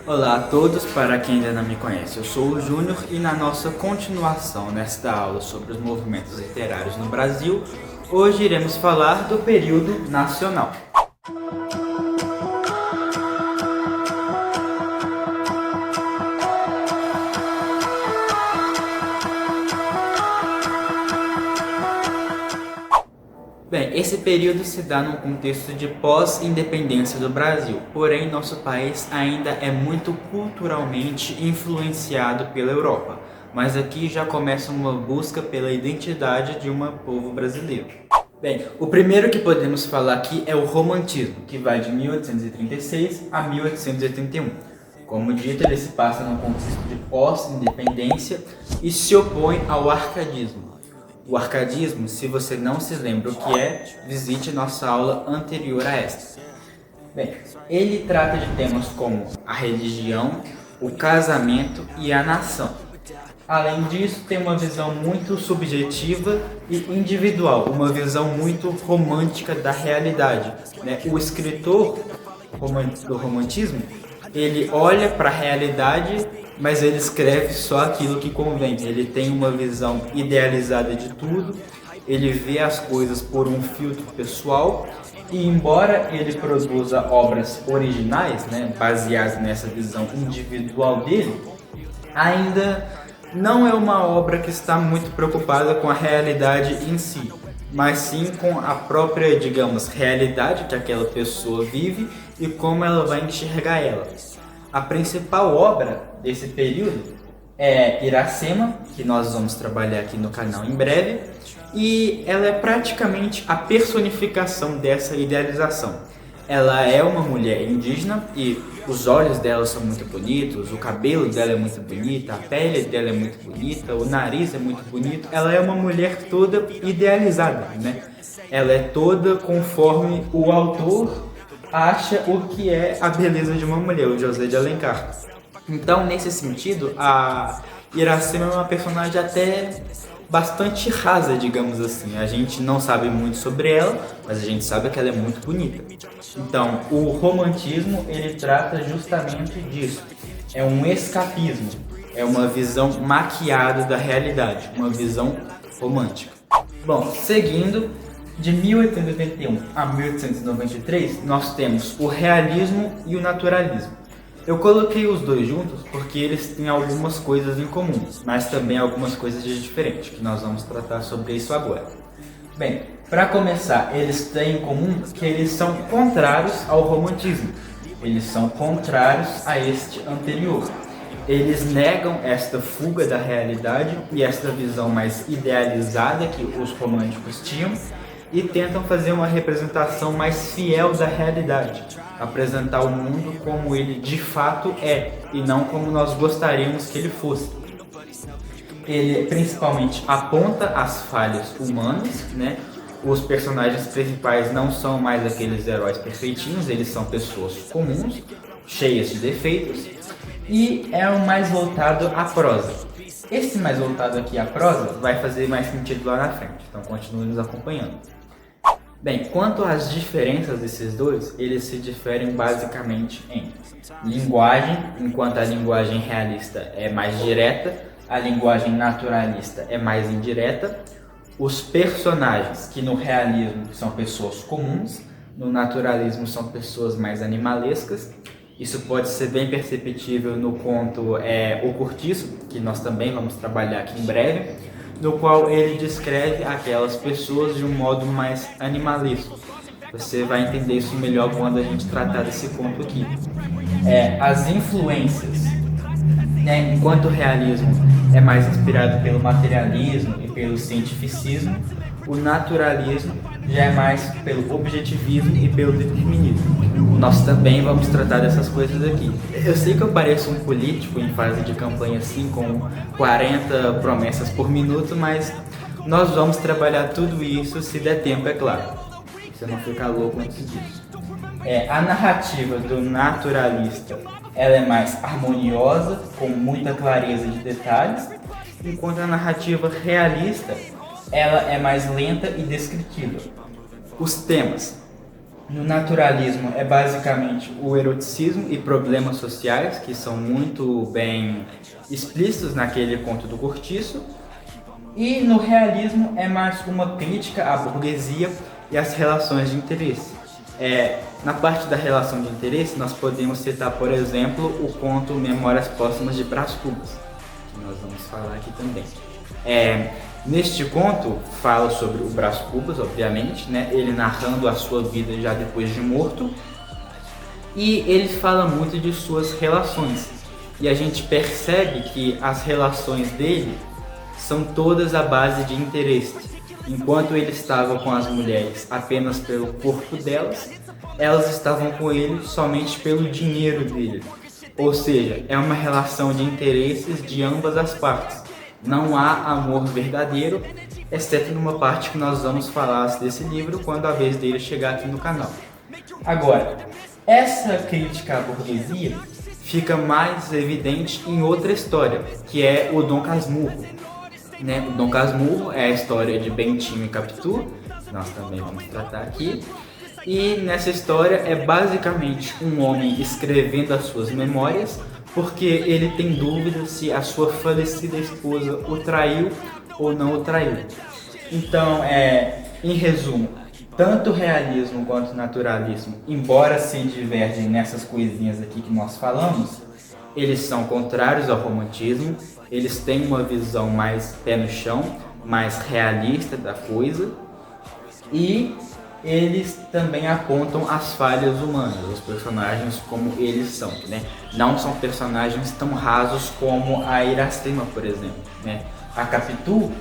Olá a todos, para quem ainda não me conhece, eu sou o Júnior e na nossa continuação nesta aula sobre os movimentos literários no Brasil, hoje iremos falar do período nacional. Bem, esse período se dá num contexto de pós-independência do Brasil, porém nosso país ainda é muito culturalmente influenciado pela Europa, mas aqui já começa uma busca pela identidade de um povo brasileiro. Bem, o primeiro que podemos falar aqui é o romantismo, que vai de 1836 a 1881. Como dito, ele se passa num contexto de pós-independência e se opõe ao arcadismo. O arcadismo, se você não se lembra o que é, visite nossa aula anterior a esta. Bem, ele trata de temas como a religião, o casamento e a nação. Além disso, tem uma visão muito subjetiva e individual, uma visão muito romântica da realidade, né? O escritor do romantismo, ele olha para a realidade, mas ele escreve só aquilo que convém. Ele tem uma visão idealizada de tudo, ele vê as coisas por um filtro pessoal e, embora ele produza obras originais, né, baseadas nessa visão individual dele, ainda não é uma obra que está muito preocupada com a realidade em si, mas sim com a própria, digamos, realidade que aquela pessoa vive e como ela vai enxergar ela. A principal obra desse período é Iracema, que nós vamos trabalhar aqui no canal em breve, e ela é praticamente a personificação dessa idealização. Ela é uma mulher indígena e os olhos dela são muito bonitos, o cabelo dela é muito bonito, a pele dela é muito bonita, o nariz é muito bonito. Ela é uma mulher toda idealizada, né? Ela é toda conforme o autor acha o que é a beleza de uma mulher, o José de Alencar. Então, nesse sentido, a Iracema é uma personagem até bastante rasa, digamos assim. A gente não sabe muito sobre ela, mas a gente sabe que ela é muito bonita. Então, o romantismo, ele trata justamente disso. É um escapismo, é uma visão maquiada da realidade, uma visão romântica. Bom, seguindo, de 1881 a 1893, nós temos o realismo e o naturalismo. Eu coloquei os dois juntos porque eles têm algumas coisas em comum, mas também algumas coisas de diferente, que nós vamos tratar sobre isso agora. Bem, para começar, eles têm em comum que eles são contrários ao romantismo. Eles são contrários a este anterior. Eles negam esta fuga da realidade e esta visão mais idealizada que os românticos tinham e tentam fazer uma representação mais fiel da realidade, apresentar o mundo como ele de fato é e não como nós gostaríamos que ele fosse. Ele principalmente aponta as falhas humanas, né? Os personagens principais não são mais aqueles heróis perfeitinhos, eles são pessoas comuns, cheias de defeitos, e é o mais voltado à prosa. Esse mais voltado aqui à prosa vai fazer mais sentido lá na frente, então continue nos acompanhando. Bem, quanto às diferenças desses dois, eles se diferem basicamente em linguagem, enquanto a linguagem realista é mais direta, a linguagem naturalista é mais indireta. Os personagens, que no realismo são pessoas comuns, no naturalismo são pessoas mais animalescas. Isso pode ser bem perceptível no conto O Cortiço, que nós também vamos trabalhar aqui em breve, no qual ele descreve aquelas pessoas de um modo mais animalesco. Você vai entender isso melhor quando a gente tratar desse conto aqui. As influências, né? Enquanto o realismo é mais inspirado pelo materialismo e pelo cientificismo, o naturalismo já é mais pelo objetivismo e pelo determinismo. Nós também vamos tratar dessas coisas aqui. Eu sei que eu pareço um político em fase de campanha assim, com 40 promessas por minuto, mas nós vamos trabalhar tudo isso se der tempo, é claro. Você não ficar louco antes disso. A narrativa do naturalista, ela é mais harmoniosa, com muita clareza de detalhes, enquanto a narrativa realista, ela é mais lenta e descritiva. Os temas. No naturalismo é basicamente o eroticismo e problemas sociais, que são muito bem explícitos naquele conto do Cortiço. E no realismo é mais uma crítica à burguesia e às relações de interesse. Na parte da relação de interesse, nós podemos citar, por exemplo, o conto Memórias Póstumas de Brás Cubas, que nós vamos falar aqui também. Neste conto, fala sobre o Brás Cubas, obviamente, né? Ele narrando a sua vida já depois de morto, e ele fala muito de suas relações. E a gente percebe que as relações dele são todas à base de interesse. Enquanto ele estava com as mulheres apenas pelo corpo delas, elas estavam com ele somente pelo dinheiro dele. Ou seja, é uma relação de interesses de ambas as partes. Não há amor verdadeiro, exceto numa parte que nós vamos falar desse livro quando a vez dele chegar aqui no canal. Agora, essa crítica à burguesia fica mais evidente em outra história, que é o Dom Casmurro. O Dom Casmurro é a história de Bentinho e Capitu, que nós também vamos tratar aqui. E nessa história é basicamente um homem escrevendo as suas memórias, porque ele tem dúvida se a sua falecida esposa o traiu ou não o traiu. Então, em resumo, tanto realismo quanto naturalismo, embora se divergem nessas coisinhas aqui que nós falamos, eles são contrários ao romantismo, eles têm uma visão mais pé no chão, mais realista da coisa, e eles também apontam as falhas humanas, os personagens como eles são, né? Não são personagens tão rasos como a Iracema, por exemplo, né? A Capitu,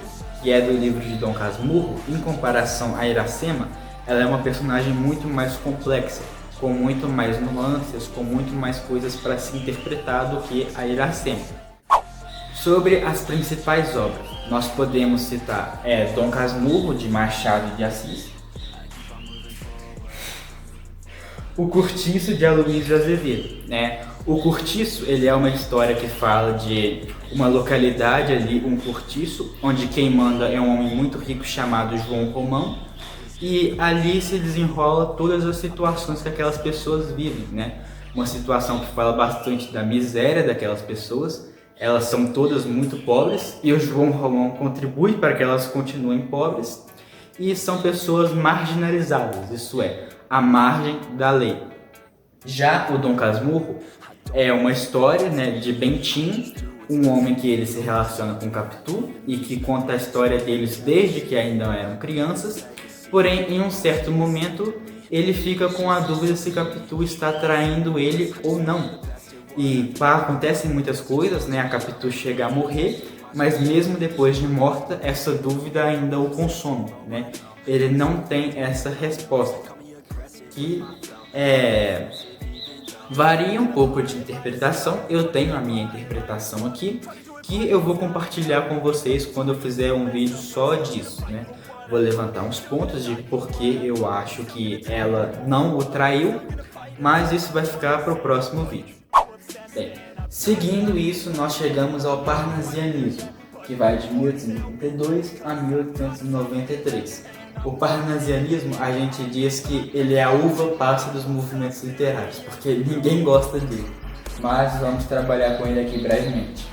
que é do livro de Dom Casmurro, em comparação à Iracema, ela é uma personagem muito mais complexa, com muito mais nuances, com muito mais coisas para se interpretar do que a Iracema. Sobre as principais obras, nós podemos citar Dom Casmurro, de Machado de Assis, O Cortiço, de Aloysio de Azevedo, né? O Cortiço, ele é uma história que fala de uma localidade ali, um cortiço, onde quem manda é um homem muito rico chamado João Romão, e ali se desenrola todas as situações que aquelas pessoas vivem, né? Uma situação que fala bastante da miséria daquelas pessoas, elas são todas muito pobres, e o João Romão contribui para que elas continuem pobres, e são pessoas marginalizadas, isso é, à margem da lei. Já o Dom Casmurro é uma história, né, de Bentinho, um homem que ele se relaciona com Capitu e que conta a história deles desde que ainda eram crianças, porém em um certo momento ele fica com a dúvida se Capitu está traindo ele ou não. E acontecem muitas coisas, né? A Capitu chega a morrer, mas mesmo depois de morta, essa dúvida ainda o consome, né? Ele não tem essa resposta, que varia um pouco de interpretação. Eu tenho a minha interpretação aqui, que eu vou compartilhar com vocês quando eu fizer um vídeo só disso, né? Vou levantar uns pontos de por que eu acho que ela não o traiu, mas isso vai ficar para o próximo vídeo. Bem, seguindo isso, nós chegamos ao parnasianismo, que vai de 1832 a 1893. O parnasianismo, a gente diz que ele é a uva passa dos movimentos literários, porque ninguém gosta dele, mas vamos trabalhar com ele aqui brevemente.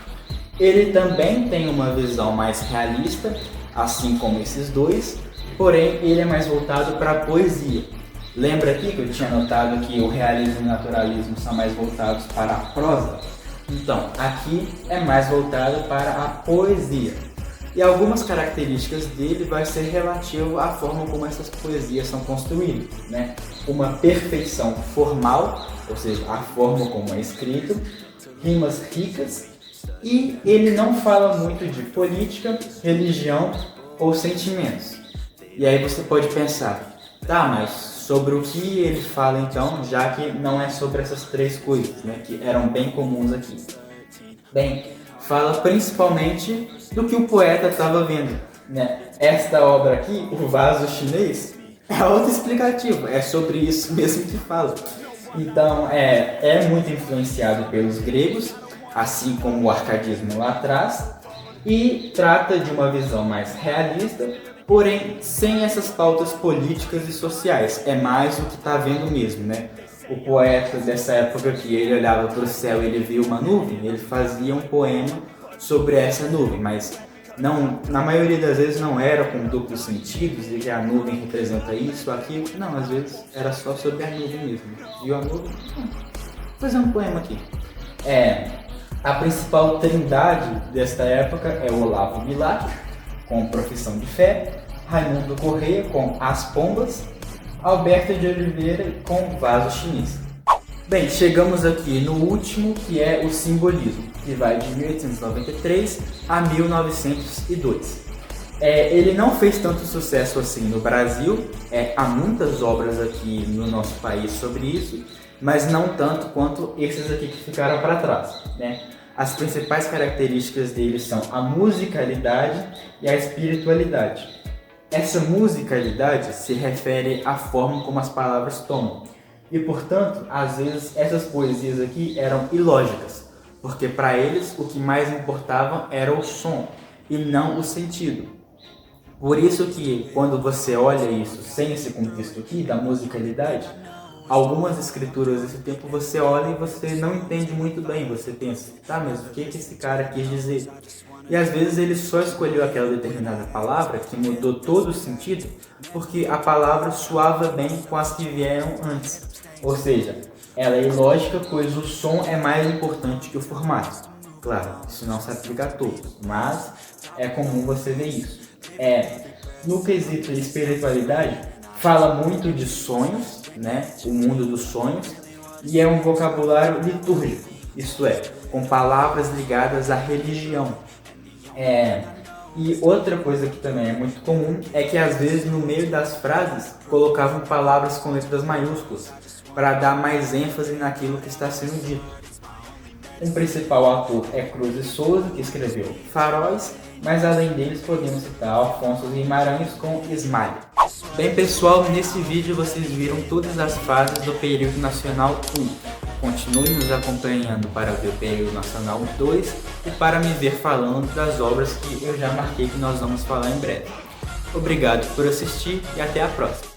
Ele também tem uma visão mais realista, assim como esses dois, porém ele é mais voltado para a poesia. Lembra aqui que eu tinha notado que o realismo e o naturalismo são mais voltados para a prosa? Então, aqui é mais voltado para a poesia. E algumas características dele vai ser relativo à forma como essas poesias são construídas, né? Uma perfeição formal, ou seja, a forma como é escrito, rimas ricas, e ele não fala muito de política, religião ou sentimentos. E aí você pode pensar, tá, mas sobre o que ele fala então, já que não é sobre essas três coisas, né, que eram bem comuns aqui? Bem, fala principalmente do que o poeta estava vendo, né? Esta obra aqui, O Vaso Chinês, é autoexplicativo, é sobre isso mesmo que fala. Então, é muito influenciado pelos gregos, assim como o arcadismo lá atrás, e trata de uma visão mais realista, porém sem essas pautas políticas e sociais. É mais o que está vendo mesmo, né? O poeta dessa época aqui, ele olhava para o céu e ele via uma nuvem, ele fazia um poema sobre essa nuvem, mas não, na maioria das vezes não era com duplos sentidos, de que a nuvem representa isso, aquilo. Não, às vezes era só sobre a nuvem mesmo. Viu a nuvem? Vou fazer um poema aqui. A principal trindade desta época é o Olavo Bilac, com Profissão de Fé, Raimundo Corrêa, com As Pombas, Alberto de Oliveira, com Vaso Chinês. Bem, chegamos aqui no último, que é o simbolismo, que vai de 1893 a 1902. Ele não fez tanto sucesso assim no Brasil, há muitas obras aqui no nosso país sobre isso, mas não tanto quanto esses aqui que ficaram para trás, né? As principais características deles são a musicalidade e a espiritualidade. Essa musicalidade se refere à forma como as palavras tomam. E, portanto, às vezes essas poesias aqui eram ilógicas, porque para eles o que mais importava era o som e não o sentido. Por isso que quando você olha isso sem esse contexto aqui da musicalidade, algumas escrituras desse tempo você olha e você não entende muito bem, você pensa, tá, mas o que esse cara quis dizer? E às vezes ele só escolheu aquela determinada palavra que mudou todo o sentido porque a palavra soava bem com as que vieram antes. Ou seja, ela é ilógica, pois o som é mais importante que o formato. Claro, isso não se aplica a todos, mas é comum você ver isso. No quesito de espiritualidade, fala muito de sonhos, né? O mundo dos sonhos, e é um vocabulário litúrgico, isto é, com palavras ligadas à religião. E outra coisa que também é muito comum é que às vezes no meio das frases colocavam palavras com letras maiúsculas para dar mais ênfase naquilo que está sendo dito. Um principal autor é Cruz de Souza, que escreveu Faróis, mas além deles podemos citar Alfonso Guimarães com Ismalho. Bem pessoal, nesse vídeo vocês viram todas as fases do período nacional 1. Continue nos acompanhando para ver o período nacional 2 e para me ver falando das obras que eu já marquei que nós vamos falar em breve. Obrigado por assistir e até a próxima!